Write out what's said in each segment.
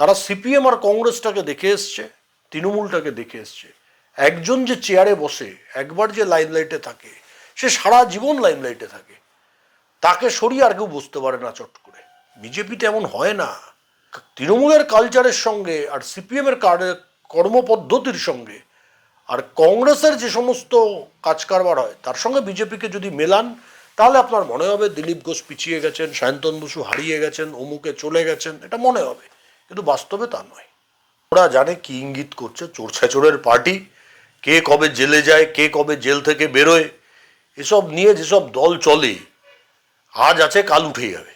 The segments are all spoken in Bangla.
তারা সিপিএম আর কংগ্রেসটাকে দেখে এসছে, তৃণমূলটাকে দেখে এসছে। একজন যে চেয়ারে বসে একবার যে লাইমলাইটে থাকে, সে সারা জীবন লাইমলাইটে থাকে, তাকে সরিয়ে আর কেউ বুঝতে পারে না চট করে। বিজেপিতে এমন হয় না। তৃণমূলের কালচারের সঙ্গে আর সিপিএম এর কর্মপদ্ধতির সঙ্গে আর কংগ্রেসের যে সমস্ত কাজকারবার হয় তার সঙ্গে বিজেপিকে যদি মেলান, তাহলে আপনার মনে হবে দিলীপ ঘোষ পিছিয়ে গেছেন, সায়ন্তন বসু হারিয়ে গেছেন, অমুকে চলে গেছেন, এটা মনে হবে, কিন্তু বাস্তবে তা নয়। ওরা জানে কি ইঙ্গিত করছে। চোর ছেচোরের পার্টি, কে কবে জেলে যায়, কে কবে জেল থেকে বেরোয়, এসব নিয়ে যেসব দল চলে, আজ আছে কাল উঠে যাবে।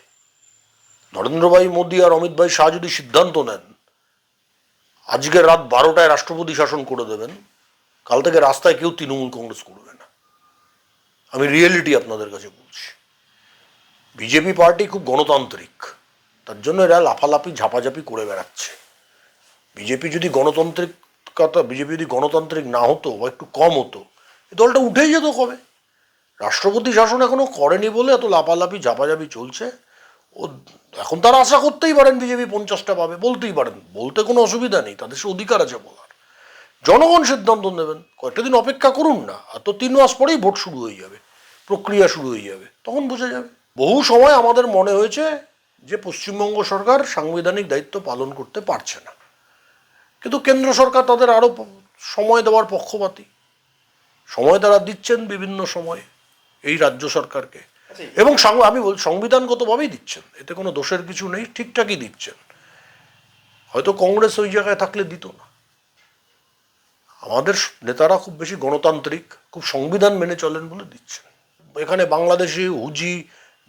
নরেন্দ্র ভাই মোদী আর অমিত ভাই শাহ যদি সিদ্ধান্ত নেন আজকে রাত 12টায় রাষ্ট্রপতি শাসন করে দেবেন, কাল থেকে রাস্তায় কেউ তৃণমূল কংগ্রেস করবে না। আমি রিয়েলিটি আপনাদের কাছে বলছি। বিজেপি পার্টি খুব গণতান্ত্রিক, তার জন্য এরা লাফালাফি ঝাপাঝাপি করে বেড়াচ্ছে। বিজেপি যদি গণতান্ত্রিক না হতো বা একটু কম হতো, এই দলটা উঠেই যেত কবে। রাষ্ট্রপতি শাসন এখনো করেনি বলে এত লাফালাফি ঝাপাঝাপি চলছে। ও এখন তারা আশা করতেই পারেন বিজেপি 50টা পাবে, বলতেই পারেন, বলতে কোনো অসুবিধা নেই, তাদের সে অধিকার আছে বলার। জনগণ সিদ্ধান্ত নেবেন, কয়েকটা দিন অপেক্ষা করুন না, আর তো 3 মাস পরেই ভোট শুরু হয়ে যাবে, প্রক্রিয়া শুরু হয়ে যাবে, তখন বোঝা যাবে। বহু সময় আমাদের মনে হয়েছে যে পশ্চিমবঙ্গ সরকার সাংবিধানিক দায়িত্ব পালন করতে পারছে না, কিন্তু কেন্দ্র সরকার তাদের আরও সময় দেওয়ার পক্ষপাতী। সময় তারা দিচ্ছেন বিভিন্ন সময়ে এই রাজ্য সরকারকে, এবং আমি বল সংবিধানগতভাবেই দিচ্ছেন, এতে কোনো দোষের কিছু নেই, ঠিকঠাকই দিচ্ছেন। হয়তো কংগ্রেস ওই জায়গায় থাকলে দিত না। আমাদের নেতারা খুব বেশি গণতান্ত্রিক, খুব সংবিধান মেনে চলেন বলে দিচ্ছেন। এখানে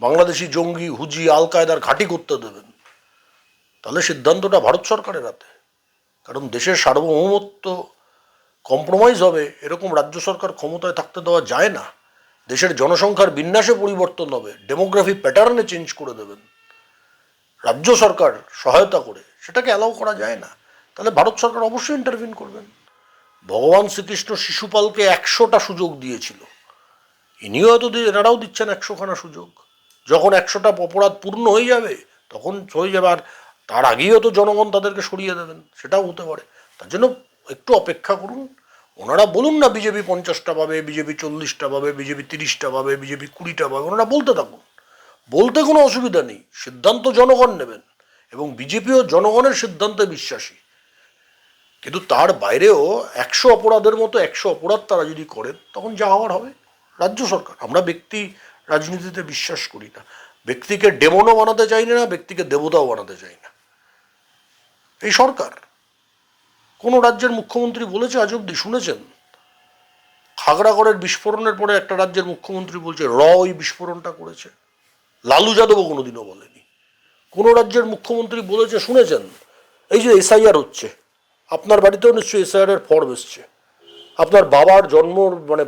বাংলাদেশি জঙ্গি হুজি আল কায়দার ঘাঁটি করতে দেবেন, তাহলে সিদ্ধান্তটা ভারত সরকারের হাতে। কারণ দেশের সার্বভৌমত্ব কম্প্রোমাইজ হবে এরকম রাজ্য সরকার ক্ষমতায় থাকতে দেওয়া যায় না। দেশের জনসংখ্যার বিন্যাসে পরিবর্তন হবে, ডেমোগ্রাফি প্যাটার্নে চেঞ্জ করে দেবেন রাজ্য সরকার সহায়তা করে, সেটাকে অ্যালাউ করা যায় না। তাহলে ভারত সরকার অবশ্যই ইন্টারভিন করবেন। ভগবান শ্রীকৃষ্ণ শিশুপালকে 100টা সুযোগ দিয়েছিল, ইনিও হয়তো এনারাও দিচ্ছেন 100খানা সুযোগ। যখন 100টা অপরাধ পূর্ণ হয়ে যাবে তখন হয়ে যাবে, আর তার আগেই হয়তো জনগণ তাদেরকে সরিয়ে দেবেন, সেটাও হতে পারে। তার জন্য একটু অপেক্ষা করুন। ওনারা বলুন না বিজেপি 50টা পাবে, বিজেপি 40টা পাবে, বিজেপি 30টা পাবে, বিজেপি 20টা পাবে, ওনারা বলতে থাকুন, বলতে কোনো অসুবিধা নেই। সিদ্ধান্ত জনগণ নেবেন, এবং বিজেপিও জনগণের সিদ্ধান্তে বিশ্বাসী। কিন্তু তার বাইরেও 100 অপরাধের মতো 100 অপরাধ তারা যদি করেন, তখন যা হওয়ার হবে। রাজ্য সরকার, আমরা ব্যক্তি রাজনীতিতে বিশ্বাস করি না, ব্যক্তিকে ডেমনও বানাতে চাই না, ব্যক্তিকে দেবতাও বানাতে চাই না। এই সরকার, কোনো রাজ্যের মুখ্যমন্ত্রী বলেছে আজ অব্দি শুনেছেন? খাগড়াগড়ের বিস্ফোরণের পরে একটা রাজ্যের মুখ্যমন্ত্রী বলছে ওই বিস্ফোরণটা করেছে? লালু যাদবও কোনোদিনও বলেনি। কোনো রাজ্যের মুখ্যমন্ত্রী বলেছে শুনেছেন? এই যে এসআইআর হচ্ছে, আপনার বাড়িতেও নিশ্চয়ই এসআইআর এর ফর্ম এসছে, আপনার বাবার জন্ম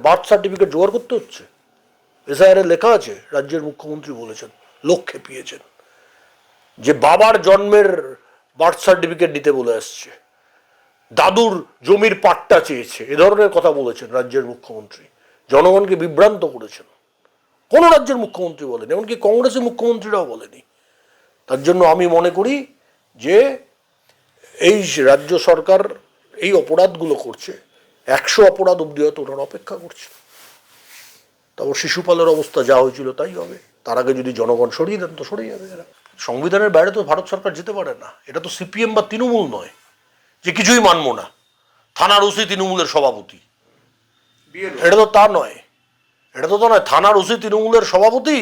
বার্থ সার্টিফিকেট জোগাড় করতে হচ্ছে, এসআইআর এ লেখা আছে, রাজ্যের মুখ্যমন্ত্রী বলেছেন, লোক খেপিয়েছেন যে বাবার জন্মের বার্থ সার্টিফিকেট দিতে বলে আসছে, দাদুর জমির পাট্টা চেয়েছে, এ ধরনের কথা বলেছেন রাজ্যের মুখ্যমন্ত্রী, জনগণকে বিভ্রান্ত করেছেন। কোন রাজ্যের মুখ্যমন্ত্রী বলেনি, এমনকি কংগ্রেসের মুখ্যমন্ত্রীরাও বলেনি। তার জন্য আমি মনে করি যে এই রাজ্য সরকার এই অপরাধগুলো করছে, 100 অপরাধ অব্দি হয়তো ওনারা অপেক্ষা করছে। তারপর শিশুপালের অবস্থা যা হয়েছিল তাই হবে। তার আগে যদি জনগণ সরিয়ে দেন তো সরে যাবে এরা। সংবিধানের বাইরে তো ভারত সরকার যেতে পারে না। এটা তো সিপিএম বা তৃণমূল নয় যে কিছুই মানবো না, থানার ওসি তৃণমূলের সভাপতি, এটা তো তা নয়। থানার ওসি তৃণমূলের সভাপতি,